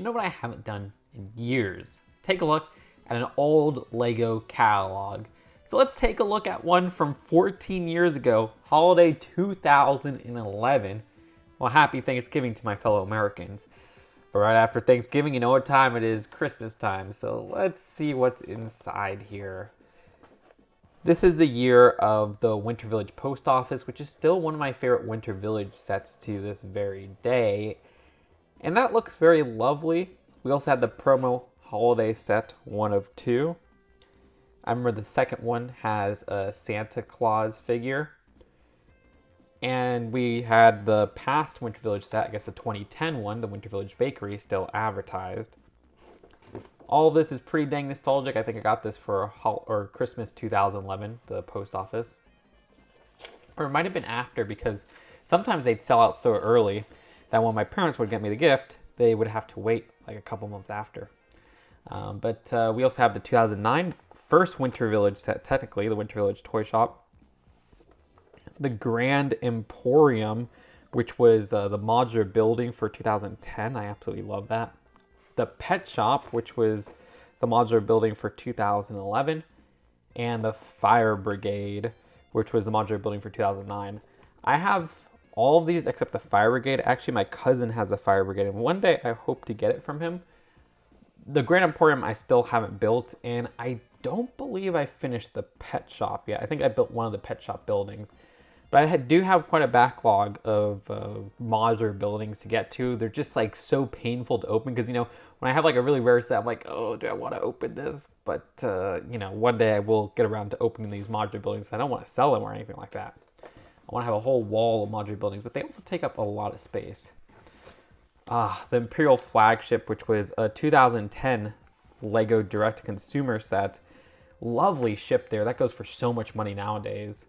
know what I haven't done in years? Take a look at an old Lego catalog. So let's take a look at one from 14 years ago, holiday 2011. Well, happy Thanksgiving to my fellow Americans. But right after Thanksgiving, you know what time it is? Christmas time. So let's see what's inside here. This is the year of the Winter Village Post Office, which is still one of my favorite Winter Village sets to this very day. And that looks very lovely. We also had the promo holiday set, one of two. I remember the second one has a Santa Claus figure. And we had the past Winter Village set, I guess the 2010 one, the Winter Village Bakery, still advertised. All of this is pretty dang nostalgic. I think I got this for Christmas 2011, the post office. Or it might have been after, because sometimes they'd sell out so early that when my parents would get me the gift, they would have to wait like a couple months after. But we also have the 2009 first Winter Village set, technically, the Winter Village Toy Shop. The Grand Emporium, which was the modular building for 2010. I absolutely love that. The Pet Shop, which was the modular building for 2011. And the Fire Brigade, which was the modular building for 2009. I have all of these except the Fire Brigade. Actually, my cousin has the Fire Brigade, and one day I hope to get it from him. The Grand Emporium I still haven't built, and I don't believe I finished the Pet Shop yet. I think I built one of the Pet Shop buildings. But I do have quite a backlog of modular buildings to get to. They're just like so painful to open because, you know, when I have like a really rare set, I'm like, oh, do I want to open this? But, you know, one day I will get around to opening these modular buildings. I don't want to sell them or anything like that. I want to have a whole wall of modular buildings, but they also take up a lot of space. The Imperial Flagship, which was a 2010 Lego direct-to-consumer set. Lovely ship there. That goes for so much money nowadays.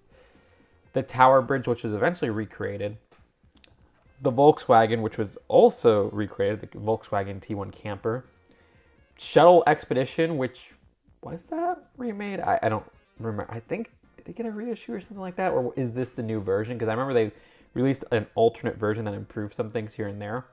The Tower Bridge, which was eventually recreated. The Volkswagen, which was also recreated, the Volkswagen T1 Camper. Shuttle Expedition, which, was that remade? I don't remember. I think, did it get a reissue or something like that? Or is this the new version? Because I remember they released an alternate version that improved some things here and there.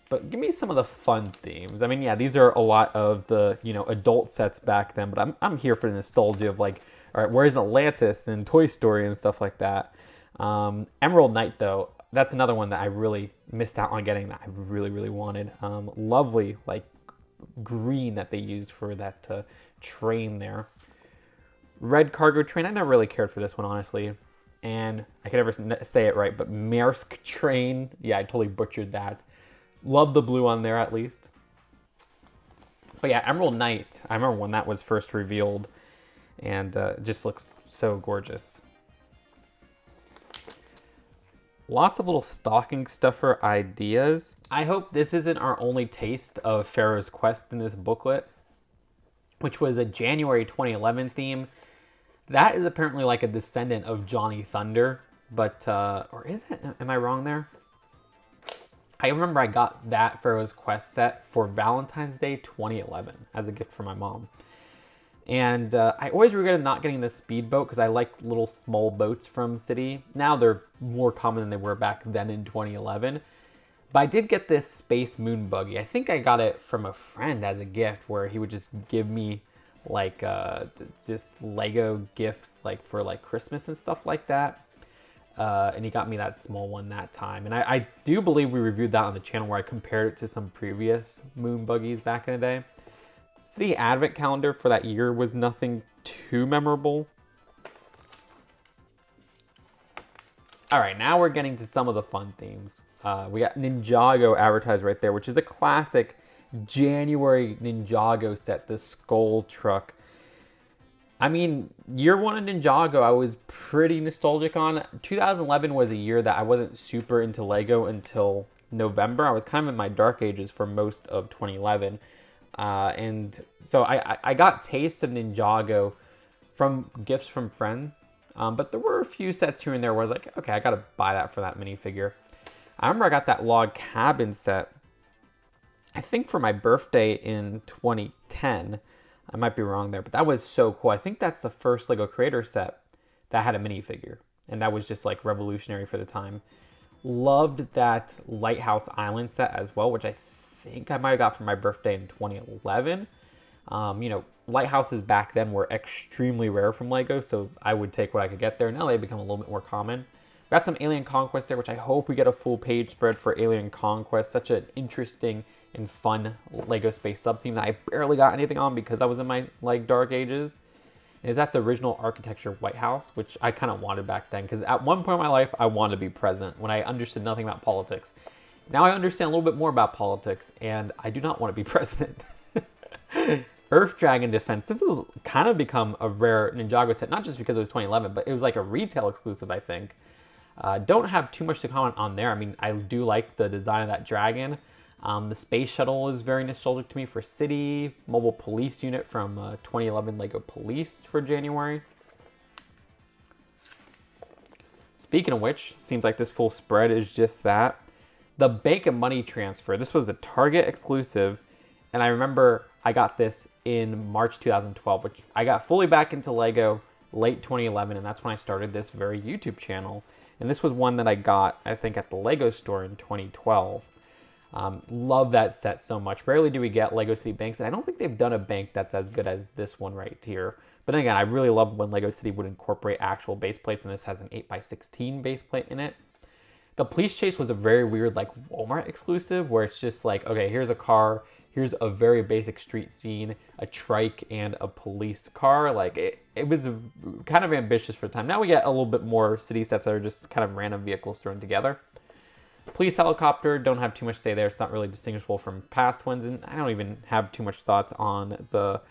But give me some of the fun themes. I mean, yeah, these are a lot of the, you know, adult sets back then, but I'm here for the nostalgia of like, all right, where's Atlantis and Toy Story and stuff like that. Emerald Knight, though, that's another one that I really missed out on getting that I really, really wanted. Lovely, like, green that they used for that train there. Red Cargo Train, I never really cared for this one, honestly. And I can never say it right, but Maersk Train, yeah, I totally butchered that. Love the blue on there, at least. But yeah, Emerald Knight, I remember when that was first revealed. And it just looks so gorgeous. Lots of little stocking stuffer ideas. I hope this isn't our only taste of Pharaoh's Quest in this booklet, which was a January 2011 theme. That is apparently like a descendant of Johnny Thunder, but, or is it? Am I wrong there? I remember I got that Pharaoh's Quest set for Valentine's Day 2011 as a gift for my mom. And I always regretted not getting the speedboat because I like little small boats from City. Now they're more common than they were back then in 2011. But I did get this Space Moon buggy. I think I got it from a friend as a gift where he would just give me like just Lego gifts like for like Christmas and stuff like that. And he got me that small one that time. And I do believe we reviewed that on the channel where I compared it to some previous moon buggies back in the day. City Advent Calendar for that year was nothing too memorable. All right, now we're getting to some of the fun themes. We got Ninjago advertised right there, which is a classic January Ninjago set, the Skull Truck. I mean, year one of Ninjago, I was pretty nostalgic on. 2011 was a year that I wasn't super into Lego until November. I was kind of in my dark ages for most of 2011. And so I got taste of Ninjago from gifts from friends. But there were a few sets here and there where I was like, okay, I got to buy that for that minifigure. I remember I got that log cabin set, I think for my birthday in 2010. I might be wrong there, but that was so cool. I think that's the first Lego Creator set that had a minifigure. And that was just like revolutionary for the time. Loved that Lighthouse Island set as well, which I think I might have got for my birthday in 2011. Lighthouses back then were extremely rare from Lego, so I would take what I could get there. Now they've become a little bit more common. Got some Alien Conquest there, which I hope we get a full page spread for Alien Conquest. Such an interesting and fun Lego space sub-theme that I barely got anything on because I was in my dark ages. Is that the original architecture White House, which I kind of wanted back then, because at one point in my life I wanted to be president when I understood nothing about politics. Now I understand a little bit more about politics, and I do not want to be president. Earth Dragon Defense. This has kind of become a rare Ninjago set, not just because it was 2011, but it was like a retail exclusive, I think. Don't have too much to comment on there. I mean, I do like the design of that dragon. The space shuttle is very nostalgic to me for City. Mobile police unit from 2011 Lego Police for January. Speaking of which, seems like this full spread is just that. The Bank of Money Transfer. This was a Target exclusive, and I remember I got this in March 2012, which I got fully back into Lego late 2011, and that's when I started this very YouTube channel. And this was one that I got, I think, at the Lego store in 2012. Love that set so much. Rarely do we get Lego City banks, and I don't think they've done a bank that's as good as this one right here. But then again, I really love when Lego City would incorporate actual base plates, and this has an 8x16 base plate in it. The Police Chase was a very weird, Walmart exclusive, where it's just like, okay, here's a car, here's a very basic street scene, a trike, and a police car. It was kind of ambitious for the time. Now we get a little bit more city sets that are just kind of random vehicles thrown together. Police helicopter, don't have too much to say there. It's not really distinguishable from past ones, and I don't even have too much thoughts on the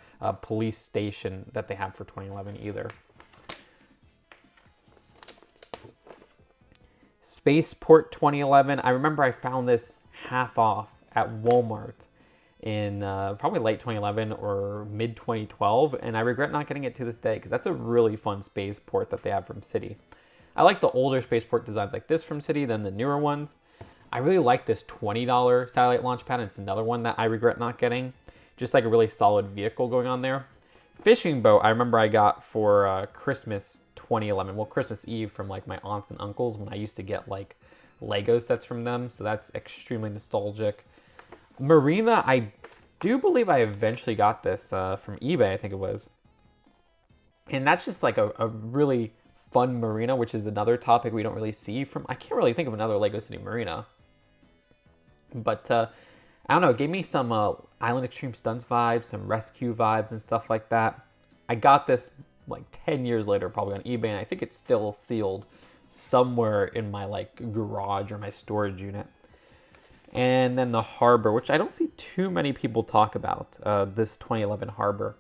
police station that they have for 2011 either. Spaceport 2011. I remember I found this half off at Walmart in probably late 2011 or mid 2012, and I regret not getting it to this day because that's a really fun spaceport that they have from City. I like the older spaceport designs like this from City than the newer ones. I really like this $20 satellite launch pad. It's another one that I regret not getting. Just like a really solid vehicle going on there. Fishing boat, I remember I got for Christmas 2011. Well, Christmas Eve from my aunts and uncles when I used to get Lego sets from them. So that's extremely nostalgic. Marina, I do believe I eventually got this from eBay, I think it was. And that's just a really fun marina, which is another topic we don't really see from... I can't really think of another Lego City marina. But, I don't know, it gave me some Island Extreme Stunts vibes, some rescue vibes and stuff like that. I got this 10 years later probably on eBay, and I think it's still sealed somewhere in my garage or my storage unit. And then the harbor, which I don't see too many people talk about, this 2011 harbor.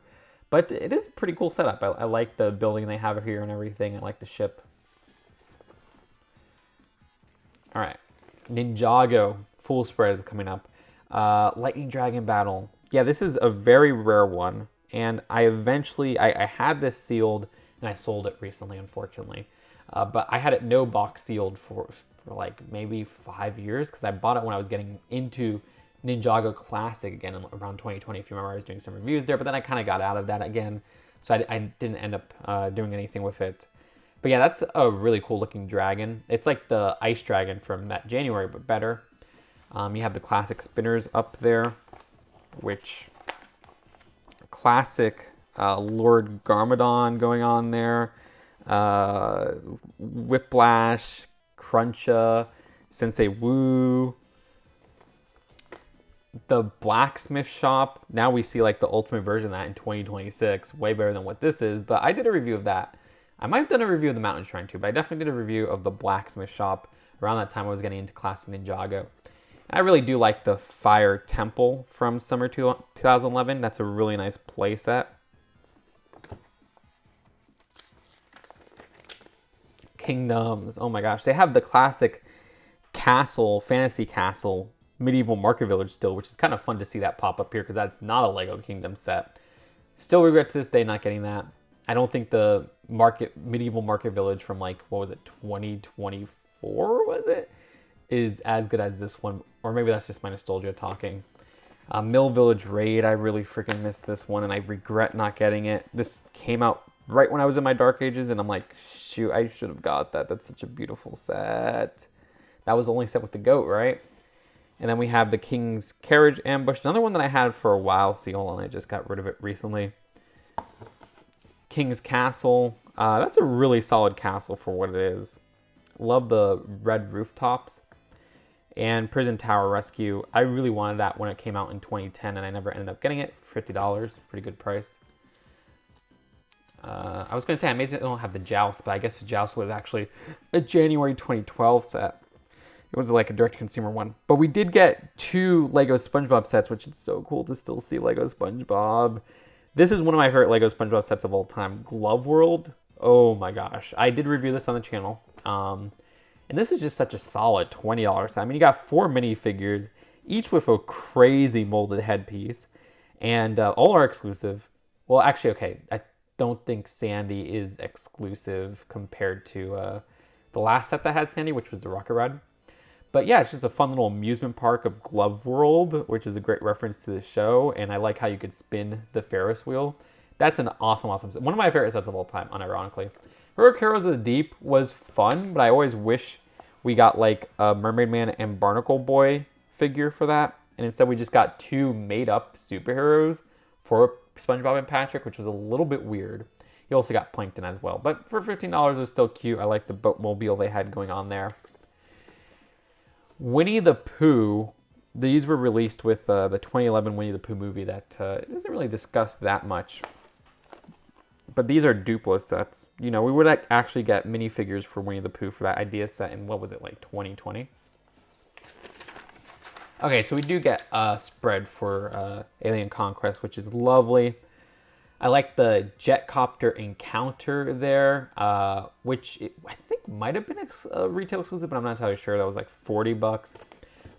But it is a pretty cool setup. I like the building they have here and everything. I like the ship. All right. Ninjago full spread is coming up. Lightning Dragon Battle. Yeah, this is a very rare one. And I had this sealed and I sold it recently, unfortunately. But I had it no box sealed for maybe 5 years because I bought it when I was getting into Ninjago Classic again around 2020. If you remember, I was doing some reviews there, but then I kind of got out of that again. So I didn't end up doing anything with it. But yeah, that's a really cool looking dragon. It's like the Ice Dragon from that January, but better. You have the classic spinners up there, which classic Lord Garmadon going on there. Whiplash, Cruncha, Sensei Wu. The blacksmith shop, now we see the ultimate version of that in 2026, way better than what this is, but I did a review of that. I might have done a review of the Mountain Shrine too, but I definitely did a review of the blacksmith shop around that time I was getting into Classic Ninjago. I really do like the Fire Temple from Summer 2011. That's a really nice playset. Kingdoms, oh my gosh, they have the classic castle, fantasy castle, medieval market village still, which is kind of fun to see that pop up here because that's not a Lego Kingdom set. Still regret to this day not getting that. I don't think the medieval market village from 2024 was it, is as good as this one, or maybe that's just my nostalgia talking. Mill Village Raid, I really freaking missed this one and I regret not getting it. This came out right when I was in my dark ages and I'm like, shoot, I should have got that. That's such a beautiful set. That was the only set with the goat, right? And then we have the King's Carriage Ambush, another one that I had for a while, seal, and I just got rid of it recently. King's Castle. That's a really solid castle for what it is. Love the red rooftops. And Prison Tower Rescue. I really wanted that when it came out in 2010, and I never ended up getting it for $50. Pretty good price. I was going to say, I may don't have the Joust, but I guess the Joust was actually a January 2012 set. It was like a direct-to-consumer one. But we did get 2 Lego SpongeBob sets, which is so cool to still see Lego SpongeBob. This is one of my favorite Lego SpongeBob sets of all time. Glove World. Oh my gosh. I did review this on the channel. And this is just such a solid $20 set. I mean, you got 4 minifigures, each with a crazy molded headpiece. And all are exclusive. Well, actually, okay. I don't think Sandy is exclusive compared to the last set that had Sandy, which was the Rocket Ride. But yeah, it's just a fun little amusement park of Glove World, which is a great reference to the show. And I like how you could spin the Ferris wheel. That's an awesome set. One of my favorite sets of all time, unironically. Heroic Heroes of the Deep was fun, but I always wish we got like a Mermaid Man and Barnacle Boy figure for that. And instead we just got 2 made-up superheroes for SpongeBob and Patrick, which was a little bit weird. You also got Plankton as well. But for $15, it was still cute. I like the boatmobile they had going on there. Winnie the Pooh. These were released with the 2011 Winnie the Pooh movie that doesn't really discuss that much. But these are Duplo sets. You know, we would actually get minifigures for Winnie the Pooh for that idea set in, what was it, like 2020? Okay, so we do get a spread for Alien Conquest, which is lovely. I like the Jetcopter Encounter there, which I think might have been retail exclusive, but I'm not entirely sure. That was like $40.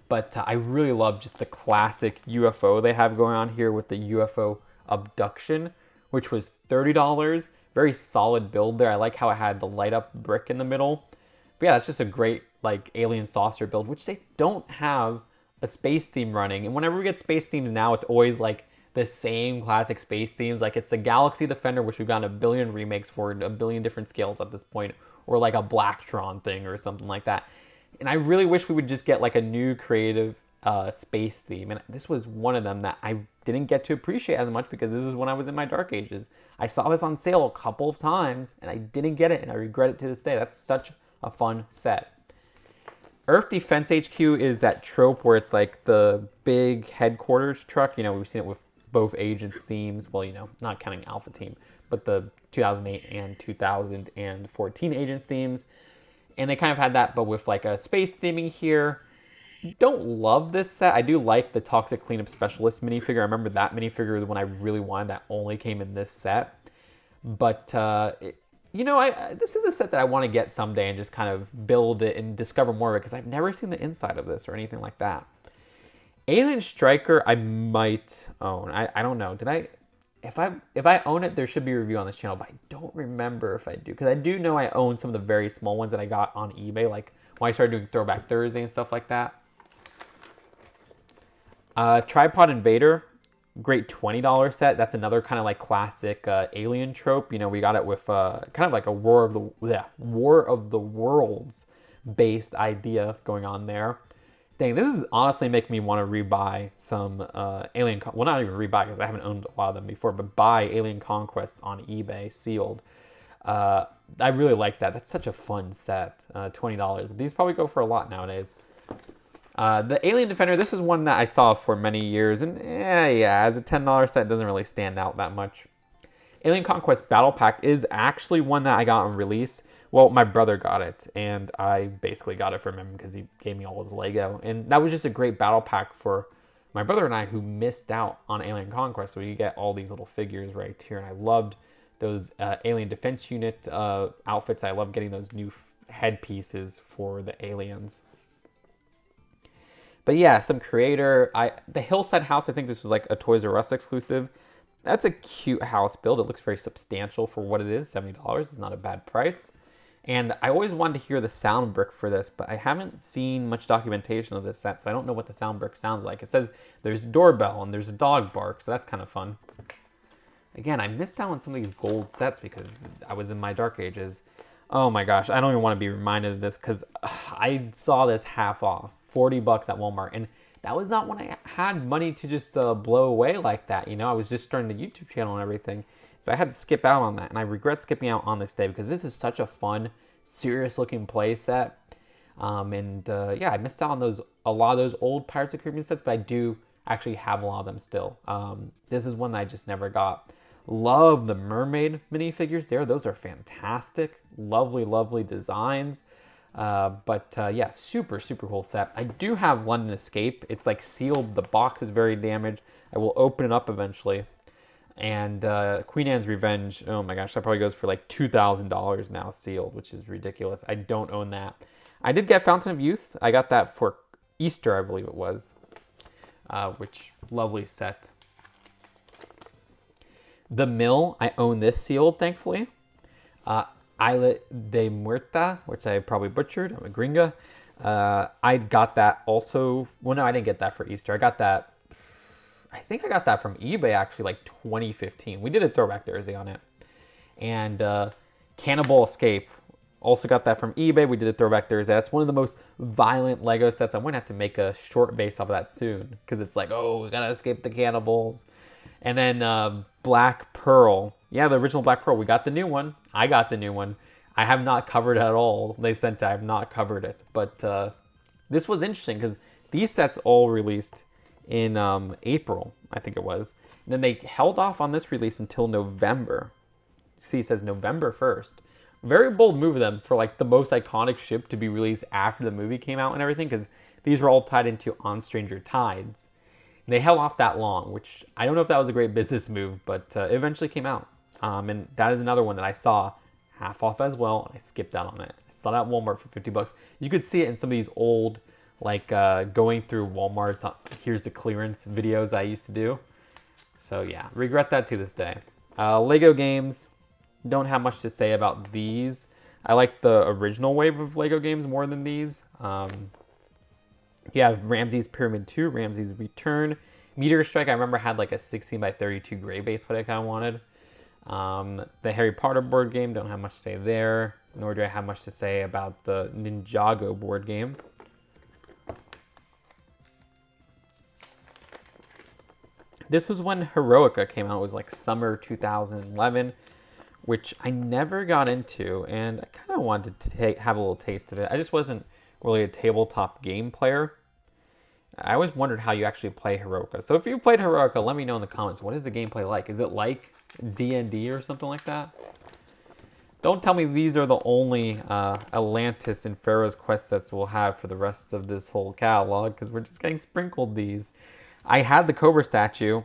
But I really love just the classic UFO they have going on here with the UFO Abduction, which was $30. Very solid build there. I like how it had the light up brick in the middle. But yeah, that's just a great like alien saucer build, which they don't have a space theme running. And whenever we get space themes now, it's always like the same classic space themes. Like it's the Galaxy Defender, which we've gotten a billion remakes for, a billion different scales at this point, or like a Blacktron thing or something like that. And I really wish we would just get like a new creative space theme. And this was one of them that I didn't get to appreciate as much because this was when I was in my dark ages. I saw this on sale a couple of times and I didn't get it, and I regret it to this day. That's such a fun set. Earth Defense HQ is that trope where it's like the big headquarters truck. You know, we've seen it with both agents themes. Well, you know, not counting Alpha Team, but the 2008 and 2014 agents themes. And they kind of had that, but with like a space theming here. Don't love this set. I do like the Toxic Cleanup Specialist minifigure. I remember that minifigure was one I really wanted that only came in this set. But, you know, this is a set that I want to get someday and just kind of build it and discover more of it because I've never seen the inside of this or anything like that. Alien Striker I might own. I don't know. Did I... If I own it, there should be a review on this channel, but I don't remember if I do. Because I do know I own some of the very small ones that I got on eBay, like when I started doing Throwback Thursday and stuff like that. Tripod Invader, great $20 set. That's another kind of like classic alien trope. You know, we got it with kind of like a War of the Worlds based idea going on there. Dang, this is honestly making me want to rebuy some Alien... Well, not even rebuy because I haven't owned a lot of them before, but buy Alien Conquest on eBay, sealed. I really like that. That's such a fun set. $20. These probably go for a lot nowadays. The Alien Defender, this is one that I saw for many years, and yeah, as a $10 set, it doesn't really stand out that much. Alien Conquest Battle Pack is actually one that I got on release. Well, my brother got it, and I basically got it from him because he gave me all his Lego. And that was just a great battle pack for my brother and I who missed out on Alien Conquest. So you get all these little figures right here. And I loved those Alien Defense Unit outfits. I love getting those new headpieces for the aliens. But yeah, some creator. The Hillside House, I think this was like a Toys R Us exclusive. That's a cute house build. It looks very substantial for what it is. $70 is not a bad price. And I always wanted to hear the sound brick for this, but I haven't seen much documentation of this set, so I don't know what the sound brick sounds like. It says there's a doorbell and there's a dog bark, so that's kind of fun. Again, I missed out on some of these gold sets because I was in my dark ages. Oh my gosh, I don't even want to be reminded of this because I saw this half off, $40 at Walmart. And that was not when I had money to just blow away like that. I was just starting the YouTube channel and everything. So I had to skip out on that. And I regret skipping out on this day because this is such a fun, serious looking play set. Yeah, I missed out on a lot of those old Pirates of the Caribbean sets, but I do actually have a lot of them still. This is one that I just never got. Love the mermaid minifigures there. Those are fantastic. Lovely, lovely designs. Yeah, super, super cool set. I do have London Escape. It's like sealed. The box is very damaged. I will open it up eventually. And Queen Anne's Revenge, oh my gosh, that probably goes for like $2,000 now sealed, which is ridiculous. I don't own that. I did get Fountain of Youth. I got that for Easter, I believe it was. Which, lovely set. The Mill, I own this sealed, thankfully. Isla de Muerta, which I probably butchered. I'm a gringa. I got that also. Well, no, I didn't get that for Easter. I think I got that from eBay actually, like 2015. We did a throwback Thursday on it. And Cannibal Escape, also got that from eBay. We did a throwback Thursday. That's one of the most violent Lego sets. I'm going to have to make a short base off of that soon because it's like, oh, we got to escape the cannibals. And then Black Pearl. Yeah, the original Black Pearl. We got the new one. I got the new one. I have not covered it at all. They sent it. I have not covered it. But this was interesting because these sets all released in April, I think it was. And then they held off on this release until November. See, it says November 1st. Very bold move of them for like the most iconic ship to be released after the movie came out and everything, because these were all tied into On Stranger Tides. And they held off that long, which I don't know if that was a great business move, but it eventually came out. And that is another one that I saw half off as well, and I skipped out on it. I saw that at Walmart for $50. You could see it in some of these old, like going through Walmart, here's the clearance videos I used to do. So yeah, regret that to this day. Lego games, don't have much to say about these. I like the original wave of Lego games more than these. Yeah, Ramses Pyramid 2, Ramses Return. Meteor Strike, I remember had like a 16 by 32 gray base, what I kind of wanted. The Harry Potter board game, don't have much to say there. Nor do I have much to say about the Ninjago board game. This was when Heroica came out. It was like summer 2011, which I never got into, and I kind of wanted to have a little taste of it. I just wasn't really a tabletop game player. I always wondered how you actually play Heroica. So if you played Heroica, let me know in the comments. What is the gameplay like? Is it like D&D or something like that? Don't tell me these are the only Atlantis and Pharaoh's quest sets we'll have for the rest of this whole catalog, because we're just getting sprinkled these. I had the Cobra statue.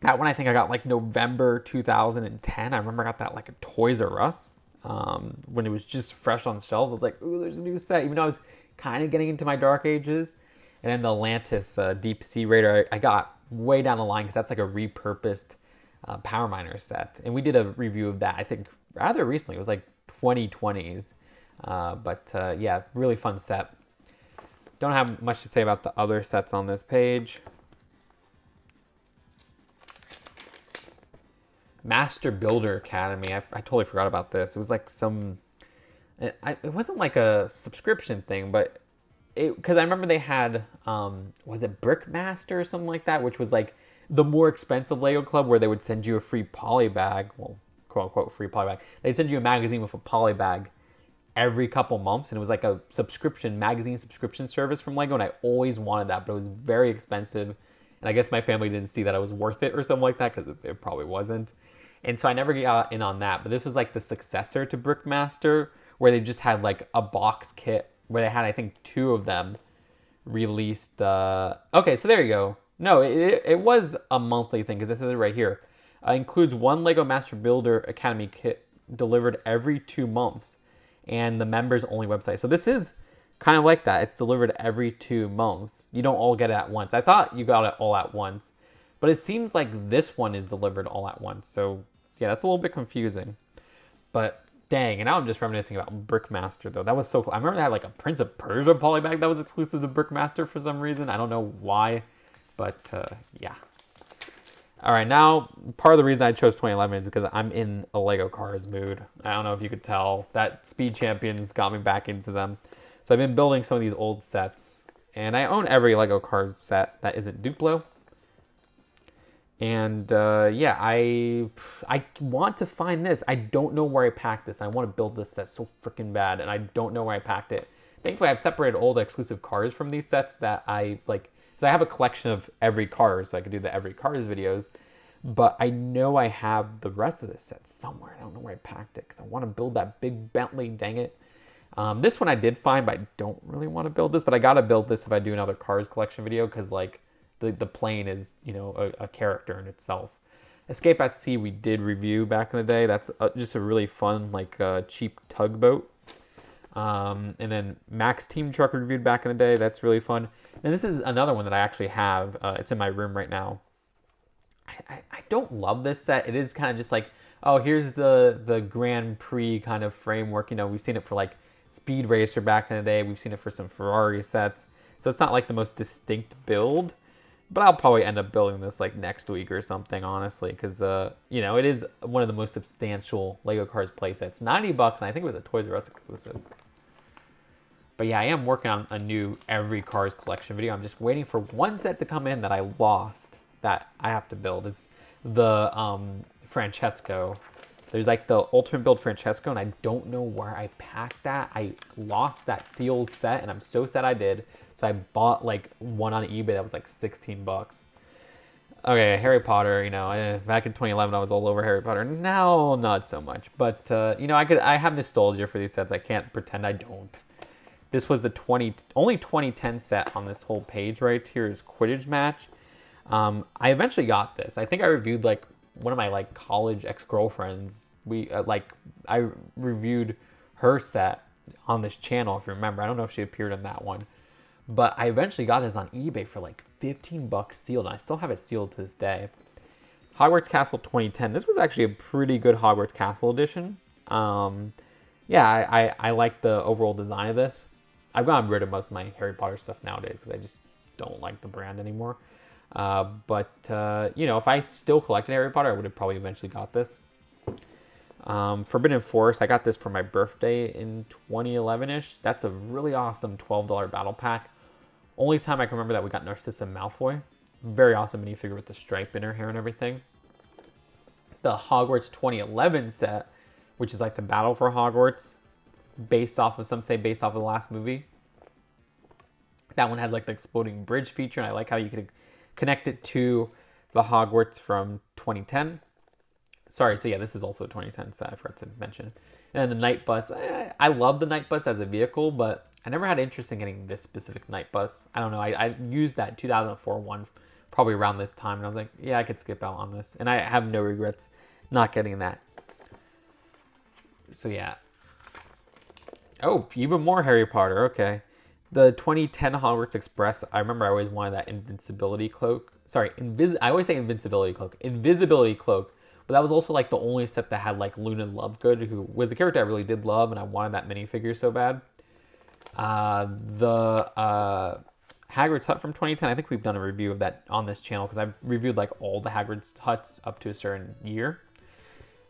That one I think I got like November 2010. I remember I got that like a Toys R Us when it was just fresh on shelves. I was like, ooh, there's a new set. Even though I was kind of getting into my dark ages. And then the Atlantis Deep Sea Raider I got way down the line because that's like a repurposed Power Miner set. And we did a review of that, I think, rather recently. It was like 2020s. Yeah, really fun set. Don't have much to say about the other sets on this page. Master Builder Academy. I totally forgot about this. It was like some... It wasn't like a subscription thing, but... Because I remember they had... was it Brickmaster or something like that? Which was like the more expensive Lego club where they would send you a free poly bag. Well, quote-unquote free poly bag. They'd send you a magazine with a poly bag every couple months, and it was like a magazine subscription service from Lego, and I always wanted that, but it was very expensive, and I guess my family didn't see that it was worth it or something like that, because it probably wasn't, and so I never got in on that. But this was like the successor to Brickmaster, where they just had like a box kit, where they had, I think, 2 of them released. Okay, so there you go. No, it was a monthly thing, because this is it right here. Includes 1 Lego Master Builder Academy kit delivered every 2 months. And the members only website. So this is kind of like that. It's delivered every 2 months. You don't all get it at once. I thought you got it all at once, but it seems like this one is delivered all at once. So yeah, that's a little bit confusing, but dang. And now I'm just reminiscing about Brickmaster though. That was so cool. I remember they had like a Prince of Persia polybag that was exclusive to Brickmaster for some reason. I don't know why, but yeah. All right, now part of the reason I chose 2011 is because I'm in a Lego Cars mood. I don't know if you could tell. That Speed Champions got me back into them. So I've been building some of these old sets. And I own every Lego Cars set that isn't Duplo. And yeah, I want to find this. I don't know where I packed this. I want to build this set so freaking bad, and I don't know where I packed it. Thankfully, I've separated all the exclusive cars from these sets that I like. Because I have a collection of every car, so I could do the every cars videos. But I know I have the rest of this set somewhere. I don't know where I packed it because I want to build that big Bentley. Dang it! This one I did find, but I don't really want to build this. But I gotta build this if I do another cars collection video because like. The plane is, you know, a character in itself. Escape at Sea we did review back in the day. That's just a really fun, like, cheap tugboat. And then Max Team Truck reviewed back in the day. That's really fun. And this is another one that I actually have. It's in my room right now. I don't love this set. It is kind of just like, oh, here's the Grand Prix kind of framework. You know, we've seen it for, like, Speed Racer back in the day. We've seen it for some Ferrari sets. So it's not, like, the most distinct build. But I'll probably end up building this like next week or something, honestly, because you know, it is one of the most substantial Lego Cars playsets. $90, and I think it was a Toys R Us exclusive. But yeah, I am working on a new every Cars collection video. I'm just waiting for one set to come in that I lost that I have to build. It's the Francesco. There's like the Ultimate Build Francesco, and I don't know where I packed that. I lost that sealed set, and I'm so sad I did. So I bought like one on eBay that was like $16. Okay, Harry Potter, you know, back in 2011 I was all over Harry Potter. Now, not so much. But, you know, I have nostalgia for these sets. I can't pretend I don't. This was the only 2010 set on this whole page right here is Quidditch Match. I eventually got this. I think I reviewed like one of my like college ex-girlfriends. I reviewed her set on this channel, if you remember. I don't know if she appeared in that one. But I eventually got this on eBay for like $15 sealed. And I still have it sealed to this day. Hogwarts Castle 2010. This was actually a pretty good Hogwarts Castle edition. Yeah, I like the overall design of this. I've gotten rid of most of my Harry Potter stuff nowadays because I just don't like the brand anymore. But you know, if I still collected Harry Potter, I would have probably eventually got this. Forbidden Forest, I got this for my birthday in 2011-ish. That's a really awesome $12 battle pack. Only time I can remember that we got Narcissa Malfoy. Very awesome minifigure with the stripe in her hair and everything. The Hogwarts 2011 set, which is like the Battle for Hogwarts, some say based off of the last movie. That one has like the exploding bridge feature, and I like how you could connect it to the Hogwarts from 2010. Sorry, so yeah, this is also a 2010 set, I forgot to mention. And then the Night Bus, I love the Night Bus as a vehicle, but I never had interest in getting this specific Night Bus. I don't know, I used that 2004 one probably around this time, and I was like, yeah, I could skip out on this. And I have no regrets not getting that. So yeah. Oh, even more Harry Potter, okay. The 2010 Hogwarts Express, I remember I always wanted that invincibility cloak. Sorry, I always say invincibility cloak. Invisibility cloak. But that was also like the only set that had like Luna Lovegood, who was a character I really did love, and I wanted that minifigure so bad. The Hagrid's Hut from 2010, I think we've done a review of that on this channel because I've reviewed like all the Hagrid's Huts up to a certain year.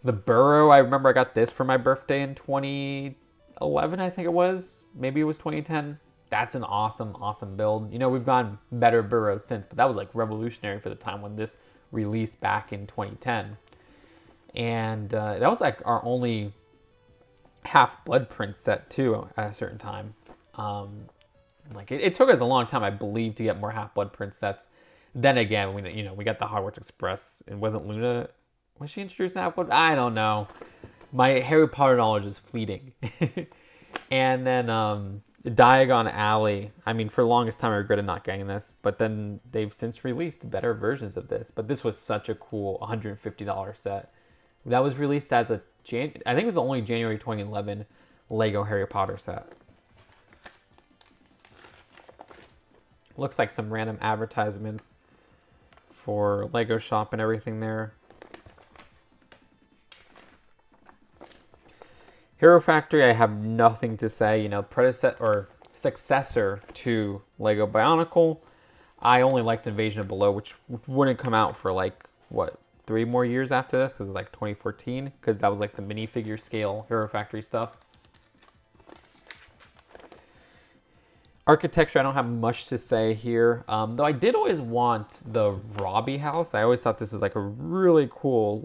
The Burrow, I remember I got this for my birthday in 2011, I think it was. Maybe it was 2010. That's an awesome, awesome build. You know, we've gotten better Burrows since, but that was like revolutionary for the time when this released back in 2010. And that was like our only Half-Blood Prince set too at a certain time. Like it took us a long time, I believe, to get more Half-Blood Prince sets. Then again, we got the Hogwarts Express. It wasn't Luna. Was she introduced in Half-Blood? I don't know. My Harry Potter knowledge is fleeting. And then Diagon Alley. I mean, for the longest time, I regretted not getting this. But then they've since released better versions of this. But this was such a cool $150 set. That was released as I think it was the only January 2011 Lego Harry Potter set. Looks like some random advertisements for Lego Shop and everything there. Hero Factory, I have nothing to say. You know, successor to Lego Bionicle. I only liked Invasion of Below, which wouldn't come out for like, what, 3 more years after this, because it was like 2014, because that was like the minifigure scale Hero Factory stuff. Architecture, I don't have much to say here. Though I did always want the Robbie house. I always thought this was like a really cool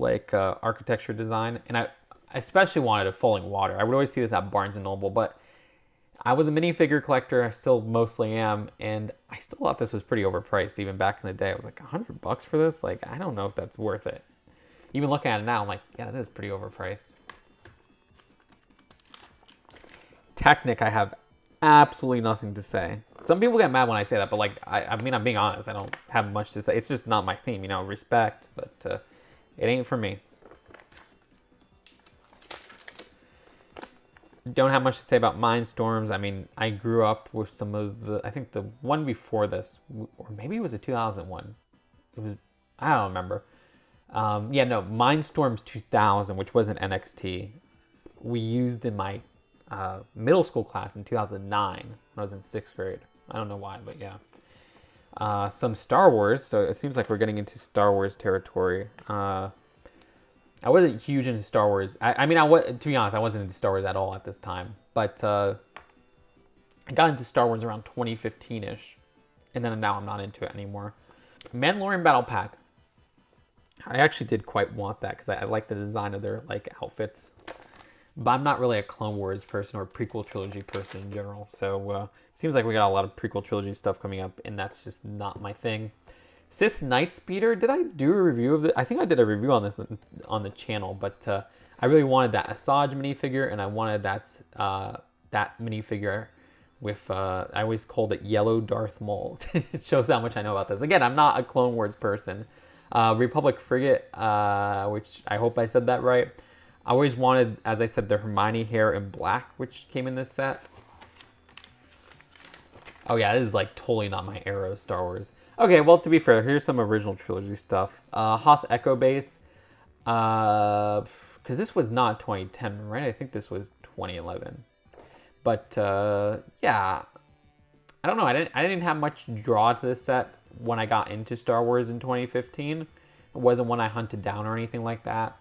architecture design. And I especially wanted a falling water. I would always see this at Barnes & Noble, but I was a minifigure collector. I still mostly am. And I still thought this was pretty overpriced even back in the day. I was like, $100 for this? Like, I don't know if that's worth it. Even looking at it now, I'm like, yeah, that is pretty overpriced. Technic, I have absolutely nothing to say. Some people get mad when I say that, but like, I mean, I'm being honest. I don't have much to say. It's just not my theme, you know, respect, but it ain't for me. Don't have much to say about Mindstorms. I mean, I grew up with some of the, I think the one before this, or maybe it was a 2001. It was, I don't remember. Yeah, no, Mindstorms 2000, which was an NXT, we used in my middle school class in 2009 when I was in 6th grade. I don't know why, but yeah. Some Star Wars, so it seems like we're getting into Star Wars territory. I wasn't huge into Star Wars. I mean, to be honest, I wasn't into Star Wars at all at this time. But I got into Star Wars around 2015-ish. And then now I'm not into it anymore. Mandalorian Battle Pack. I actually did quite want that because I like the design of their like outfits. But I'm not really a Clone Wars person or a prequel trilogy person in general. So it seems like we got a lot of prequel trilogy stuff coming up, and that's just not my thing. Sith Night Speeder, did I do a review of this? I think I did a review on this on the channel, but I really wanted that Asajj minifigure, and I wanted that minifigure with, I always called it Yellow Darth Maul. It shows how much I know about this. Again, I'm not a Clone Wars person. Republic Frigate, which I hope I said that right. I always wanted, as I said, the Hermione hair in black, which came in this set. Oh yeah, this is like totally not my era of Star Wars. Okay, well, to be fair, here's some original trilogy stuff. Hoth Echo Base. Because this was not 2010, right? I think this was 2011. But, yeah. I don't know. I didn't have much draw to this set when I got into Star Wars in 2015. It wasn't one I hunted down or anything like that.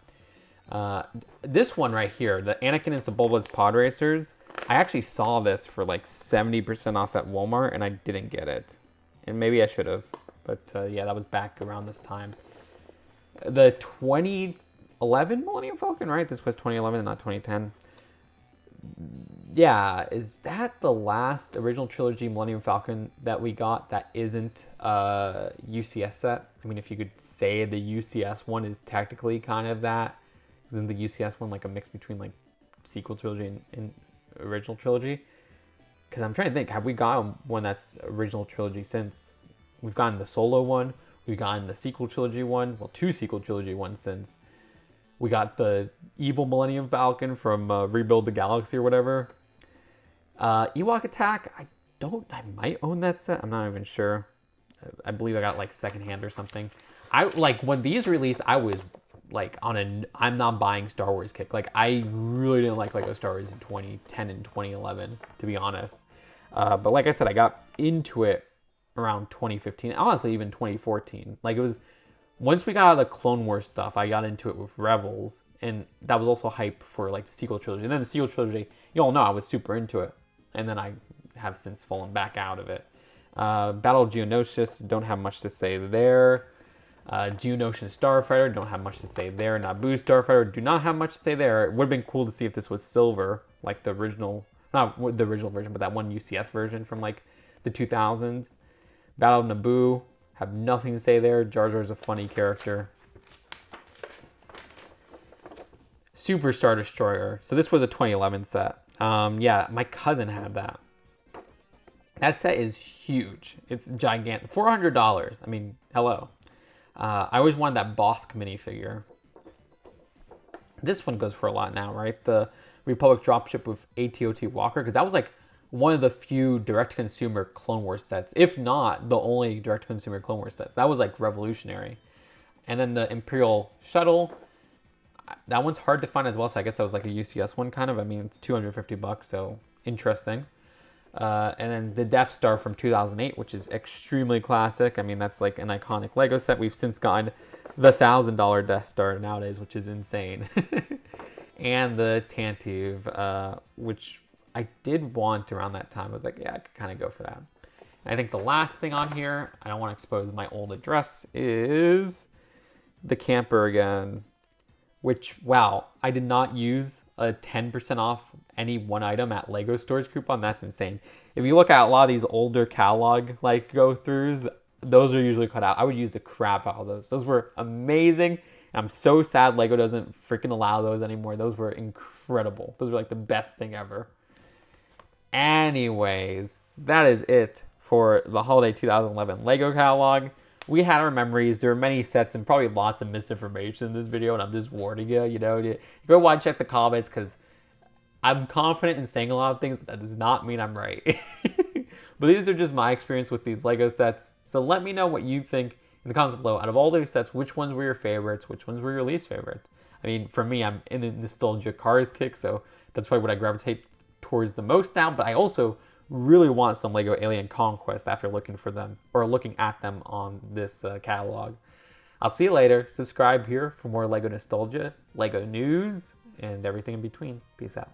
This one right here, the Anakin and Sebulba's Pod Racers, I actually saw this for like 70% off at Walmart, and I didn't get it. And maybe I should have, but yeah, that was back around this time. The 2011 Millennium Falcon, right? This was 2011 and not 2010. Yeah, is that the last original trilogy Millennium Falcon that we got that isn't UCS set? I mean, if you could say the UCS one is technically kind of that. Isn't the UCS one like a mix between like sequel trilogy and original trilogy? Because I'm trying to think, have we gotten one that's original trilogy since? We've gotten the Solo one, we've gotten the sequel trilogy one, well, 2 sequel trilogy ones since. We got the evil Millennium Falcon from Rebuild the Galaxy or whatever. Ewok Attack, I might own that set, I'm not even sure. I believe I got like secondhand or something. When these released, I was like I'm not buying Star Wars kick. Like, I really didn't like Lego Star Wars in 2010 and 2011, to be honest. But like I said, I got into it around 2015, honestly even 2014. Like, it was, once we got out of the Clone Wars stuff, I got into it with Rebels, and that was also hype for like the sequel trilogy. And then the sequel trilogy, you all know I was super into it. And then I have since fallen back out of it. Battle of Geonosis, don't have much to say there. Geonosian Starfighter, don't have much to say there. Naboo Starfighter, do not have much to say there. It would have been cool to see if this was silver, like the original, not the original version, but that one UCS version from like the 2000s. Battle of Naboo, have nothing to say there. Jar Jar's a funny character. Super Star Destroyer. So this was a 2011 set. Yeah, my cousin had that. That set is huge. It's gigantic. $400. I mean, hello. I always wanted that Bosk minifigure. This one goes for a lot now, right? The Republic dropship with AT-OT Walker, because that was like one of the few direct-to-consumer Clone Wars sets, if not the only direct-to-consumer Clone Wars set. That was like revolutionary. And then the Imperial Shuttle, that one's hard to find as well, so I guess that was like a UCS one kind of. I mean, it's $250, so interesting. And then the Death Star from 2008, which is extremely classic. I mean, that's like an iconic Lego set. We've since gotten the $1,000 Death Star nowadays, which is insane. And the Tantive, which I did want around that time. I was like, yeah, I could kind of go for that. And I think the last thing on here, I don't want to expose my old address, is the camper again. Which, wow, I did not use a 10% off any one item at Lego stores coupon. That's insane. If you look at a lot of these older catalog like go-throughs, those are usually cut out. I would use the crap out of those. Those were amazing. I'm so sad Lego doesn't freaking allow those anymore. Those were incredible. Those were like the best thing ever. Anyways, that is it for the holiday 2011 Lego catalog. We had our memories. There were many sets and probably lots of misinformation in this video, and I'm just warning you, you know, to go watch, check the comments, because I'm confident in saying a lot of things, but that does not mean I'm right. But these are just my experience with these Lego sets. So let me know what you think in the comments below. Out of all these sets, which ones were your favorites? Which ones were your least favorites? I mean, for me, I'm in the nostalgia cars kick, so that's probably what I gravitate towards the most now. But I also really want some Lego Alien Conquest after looking for them, or looking at them on this catalog. I'll see you later. Subscribe here for more Lego nostalgia, Lego news, and everything in between. Peace out.